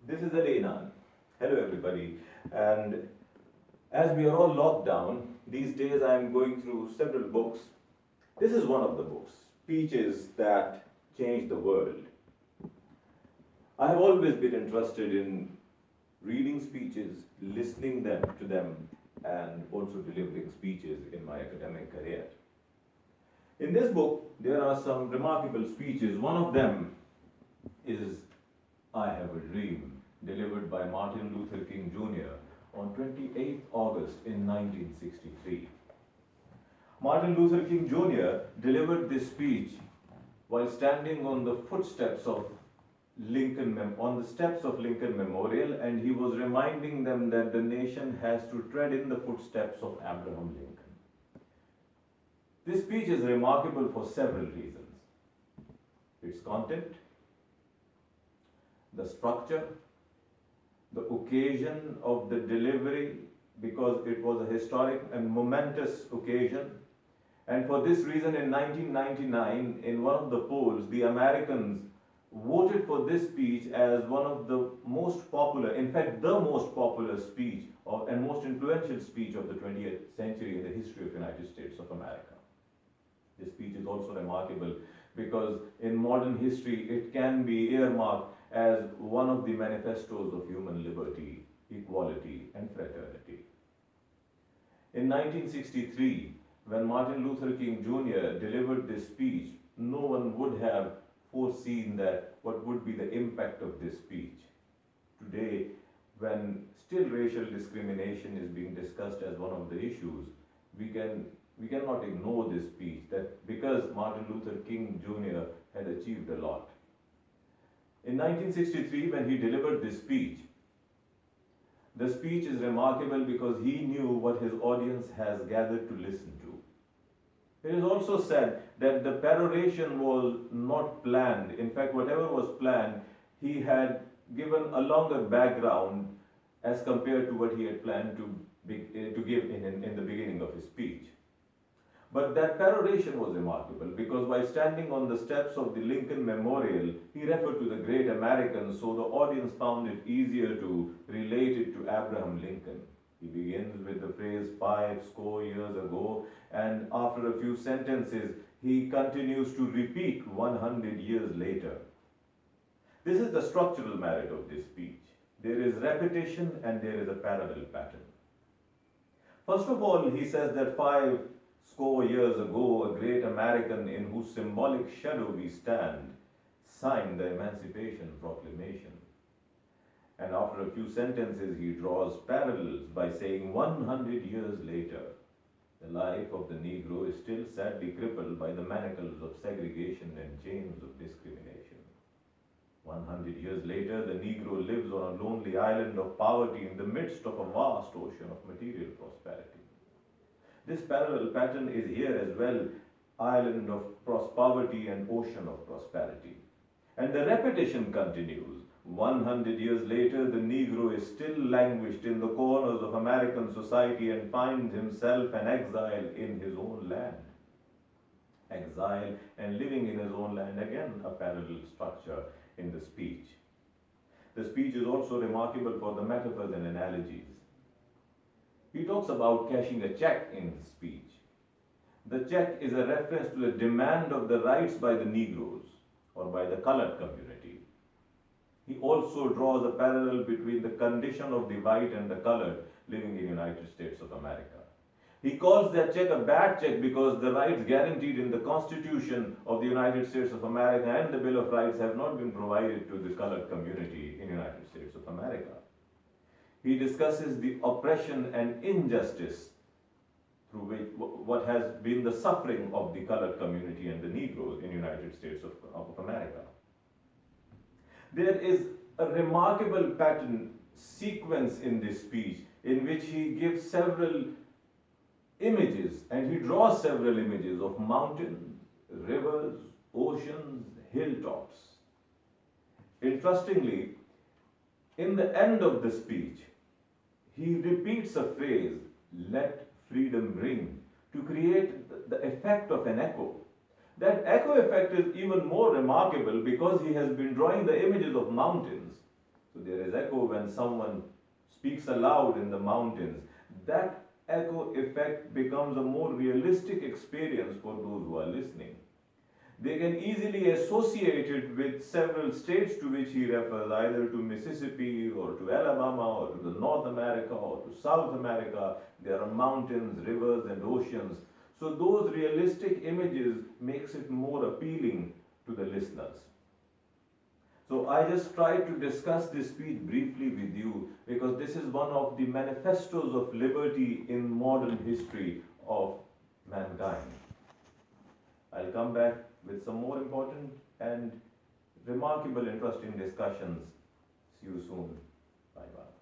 This is Adnan. Hello, everybody. And as we are all locked down, these days I am going through several books. This is one of the books, Speeches That Changed the World. I have always been interested in reading speeches, listening to them, and also delivering speeches in my academic career. In this book, there are some remarkable speeches. One of them is I Have a Dream, delivered by Martin Luther King Jr. on 28th August in 1963. Martin Luther King Jr. delivered this speech while standing on the footsteps of on the steps of Lincoln Memorial, and he was reminding them that the nation has to tread in the footsteps of Abraham Lincoln. This speech is remarkable for several reasons. Its content, the structure, the occasion of the delivery, because it was a historic and momentous occasion. And for this reason, in 1999, in one of the polls, the Americans voted for this speech as one of the most popular, in fact, the most popular speech and most influential speech of the 20th century in the history of the United States of America. This speech is also remarkable because in modern history, it can be earmarked as one of the manifestos of human liberty, equality, and fraternity. In 1963, when Martin Luther King Jr. delivered this speech, no one would have foreseen that what would be the impact of this speech. Today, when still racial discrimination is being discussed as one of the issues, we cannot ignore this speech, that because Martin Luther King Jr. had achieved a lot. In 1963, when he delivered this speech, the speech is remarkable because he knew what his audience has gathered to listen to. It is also said that the peroration was not planned. In fact, whatever was planned, he had given a longer background as compared to what he had planned to give in the beginning of his speech. But that peroration was remarkable because by standing on the steps of the Lincoln Memorial, he referred to the great Americans, so the audience found it easier to relate it to Abraham Lincoln. He begins with the phrase 5 years ago, and after a few sentences, he continues to repeat 100 years later. This is the structural merit of this speech. There is repetition and there is a parallel pattern. First of all, he says that 5 years ago, a great American in whose symbolic shadow we stand signed the Emancipation Proclamation. And after a few sentences, he draws parallels by saying 100 years later, the life of the Negro is still sadly crippled by the manacles of segregation and chains of discrimination. 100 years later, the Negro lives on a lonely island of poverty in the midst of a vast ocean of material prosperity. This parallel pattern is here as well, island of poverty and ocean of prosperity. And the repetition continues. 100 years later, the Negro is still languished in the corners of American society and finds himself an exile in his own land. Exile and living in his own land, again a parallel structure in the speech. The speech is also remarkable for the metaphors and analogies. He talks about cashing a check in his speech. The check is a reference to the demand of the rights by the Negroes or by the colored community. He also draws a parallel between the condition of the white and the colored living in the United States of America. He calls that check a bad check because the rights guaranteed in the Constitution of the United States of America and the Bill of Rights have not been provided to the colored community in the United States of America. He discusses the oppression and injustice through which what has been the suffering of the colored community and the Negroes in the United States of America. There is a remarkable pattern sequence in this speech in which he gives several images and he draws several images of mountains, rivers, oceans, hilltops. Interestingly, in the end of the speech, he repeats a phrase, let freedom ring, to create the effect of an echo. That echo effect is even more remarkable because he has been drawing the images of mountains. So there is echo when someone speaks aloud in the mountains. That echo effect becomes a more realistic experience for those who are listening. They can easily associate it with several states to which he refers, either to Mississippi or to Alabama or to the North America or to South America. There are mountains, rivers, and oceans. So those realistic images makes it more appealing to the listeners. So I just tried to discuss this speech briefly with you because this is one of the manifestos of liberty in modern history of mankind. I'll come back with some more important and remarkable interesting discussions. See you soon. Bye bye.